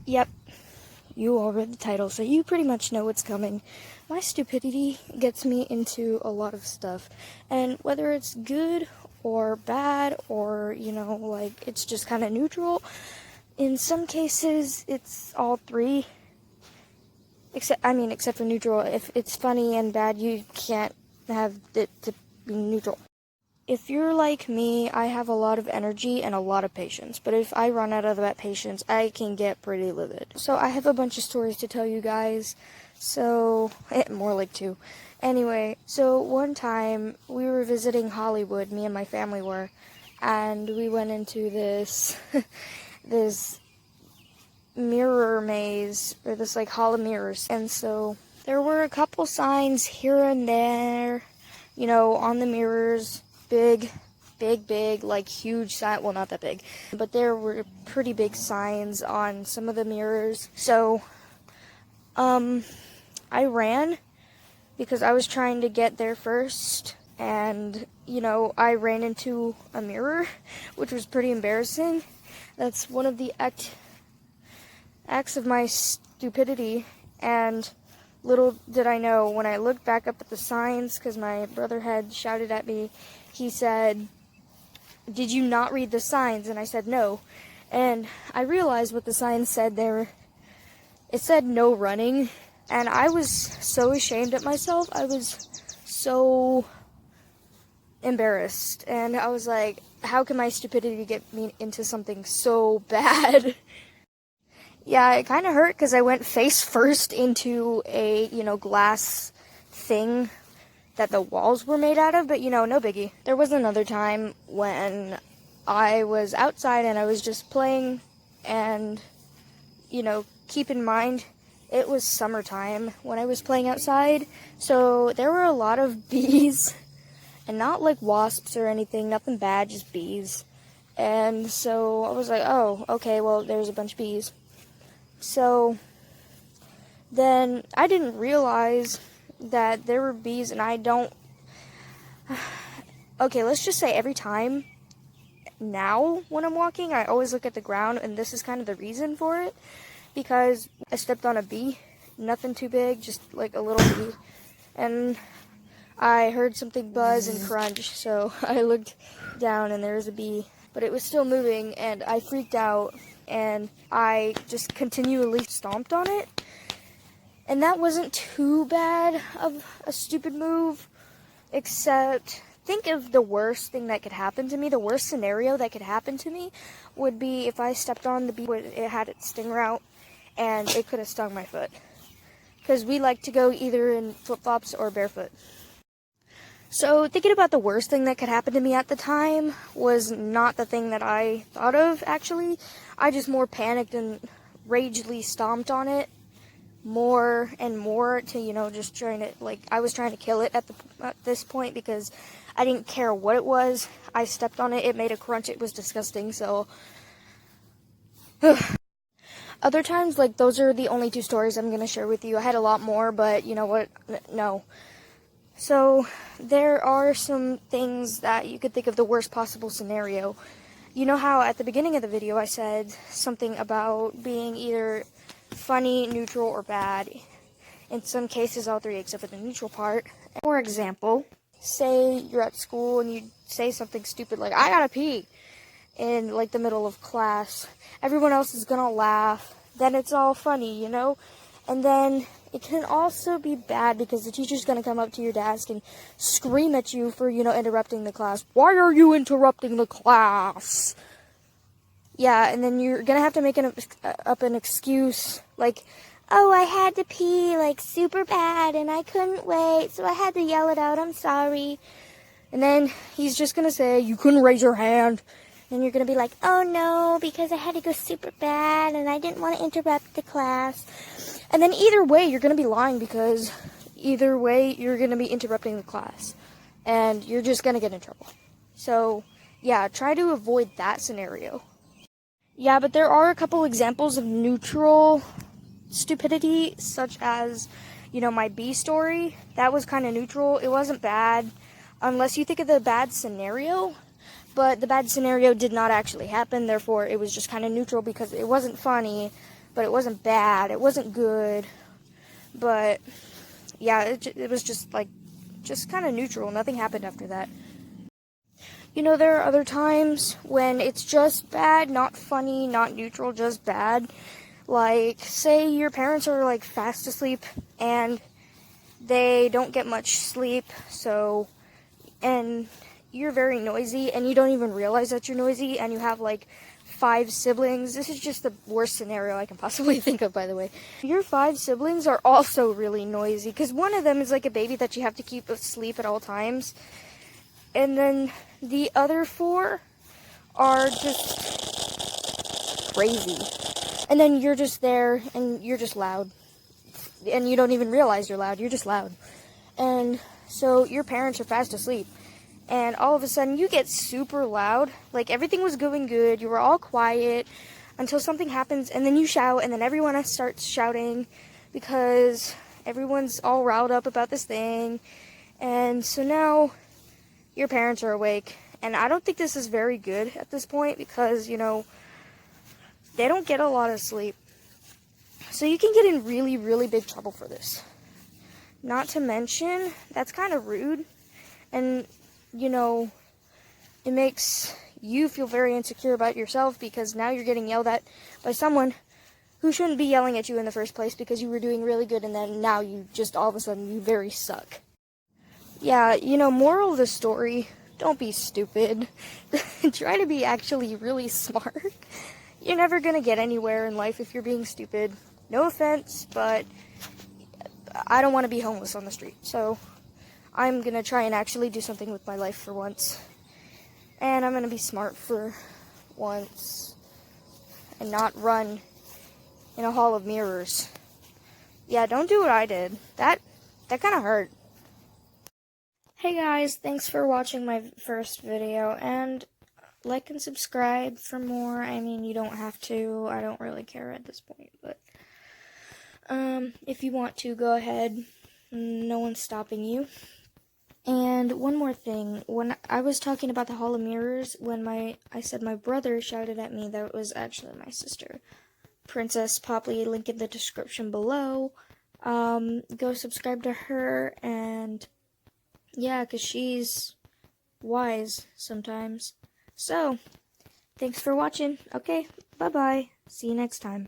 Yep, you all read the title, so you pretty much know what's coming. My stupidity gets me into a lot of stuff, and whether it's good or bad or, like it's just kind of neutral, in some cases it's all three. Except for neutral. If it's funny and bad, you can't have it to be neutral. If you're like me, I have a lot of energy and a lot of patience, but if I run out of that patience, I can get pretty livid. So I have a bunch of stories to tell you guys, so, more like two. Anyway, so one time, we were visiting Hollywood, me and my family were, and we went into this, this mirror maze, or this hall of mirrors, and so there were a couple signs here and there, on the mirrors. Big, huge sign. Well, not that big, but there were pretty big signs on some of the mirrors. So, I ran because I was trying to get there first, and, I ran into a mirror, which was pretty embarrassing. That's one of the acts of my stupidity, and little did I know, when I looked back up at the signs, because my brother had shouted at me, he said, "Did you not read the signs?" And I said, "No." And I realized what the signs said there. It said no running, and I was so ashamed at myself. I was so embarrassed, and I was like, how can my stupidity get me into something so bad? Yeah, it kind of hurt because I went face first into a, glass thing that the walls were made out of, but, no biggie. There was another time when I was outside and I was just playing, and, keep in mind, it was summertime when I was playing outside, so there were a lot of bees, and not like wasps or anything, nothing bad, just bees. And so I was like, oh, okay, well, there's a bunch of bees. So then I didn't realize that there were bees, and I don't... Okay, let's just say every time now when I'm walking, I always look at the ground, and this is kind of the reason for it, because I stepped on a bee, nothing too big, just like a little bee, and I heard something buzz and crunch, so I looked down and there was a bee, but it was still moving, and I freaked out, and I just continually stomped on it. And that wasn't too bad of a stupid move, except think of the worst thing that could happen to me. The worst scenario that could happen to me would be if I stepped on the bee, it had its stinger out, and it could have stung my foot. Because we like to go either in flip-flops or barefoot. So thinking about the worst thing that could happen to me at the time was not the thing that I thought of, actually. I just more panicked and ragely stomped on it more and more to, just trying to, I was trying to kill it at this point, because I didn't care what it was. I stepped on it, it made a crunch, it was disgusting, so... Other times, those are the only two stories I'm going to share with you. I had a lot more, but you know what? No. So, there are some things that you could think of the worst possible scenario. You know how at the beginning of the video I said something about being either funny, neutral, or bad? In some cases, all three except for the neutral part. For example, say you're at school and you say something stupid like, "I gotta pee," in the middle of class. Everyone else is gonna laugh. Then it's all funny, And then it can also be bad because the teacher's gonna come up to your desk and scream at you for, interrupting the class. "Why are you interrupting the class?" Yeah, and then you're gonna have to make up an excuse, "Oh, I had to pee, super bad, and I couldn't wait, so I had to yell it out, I'm sorry." And then he's just gonna say, "You couldn't raise your hand." And you're gonna be like, "Oh no, because I had to go super bad, and I didn't want to interrupt the class." And then either way, you're gonna be lying, because either way, you're gonna be interrupting the class. And you're just gonna get in trouble. So, yeah, try to avoid that scenario. Yeah, but there are a couple examples of neutral stupidity, such as, my bee story. That was kind of neutral. It wasn't bad, unless you think of the bad scenario. But the bad scenario did not actually happen, therefore it was just kind of neutral because it wasn't funny, but it wasn't bad. It wasn't good, but yeah, it was just kind of neutral. Nothing happened after that. You know, there are other times when it's just bad, not funny, not neutral, just bad. Like, say your parents are like fast asleep and they don't get much sleep, and you're very noisy and you don't even realize that you're noisy, and you have like 5 siblings. This is just the worst scenario I can possibly think of, by the way. Your 5 siblings are also really noisy because one of them is like a baby that you have to keep asleep at all times. And then the other 4 are just crazy. And then you're just there and you're just loud. And you don't even realize you're loud. You're just loud. And so your parents are fast asleep. And all of a sudden you get super loud. Like everything was going good. You were all quiet until something happens, and then you shout, and then everyone else starts shouting because everyone's all riled up about this thing. And so now your parents are awake. And I don't think this is very good at this point because, you know, they don't get a lot of sleep. So you can get in really, really big trouble for this. Not to mention, that's kind of rude. And, you know, it makes you feel very insecure about yourself because now you're getting yelled at by someone who shouldn't be yelling at you in the first place because you were doing really good, and then now you just all of a sudden you very suck. Yeah, you know, moral of the story, don't be stupid. Try to be actually really smart. You're never going to get anywhere in life if you're being stupid. No offense, but I don't want to be homeless on the street. So I'm going to try and actually do something with my life for once. And I'm going to be smart for once and not run in a hall of mirrors. Yeah, don't do what I did. That kind of hurt. Hey guys, thanks for watching my first video, and like and subscribe for more. I mean, you don't have to. I don't really care at this point, but if you want to, go ahead. No one's stopping you. And one more thing, when I was talking about the Hall of Mirrors, when I said my brother shouted at me, that was actually my sister, Princess Poppy. Link in the description below. Go subscribe to her, and yeah, because she's wise sometimes. So, thanks for watching. Okay, bye-bye. See you next time.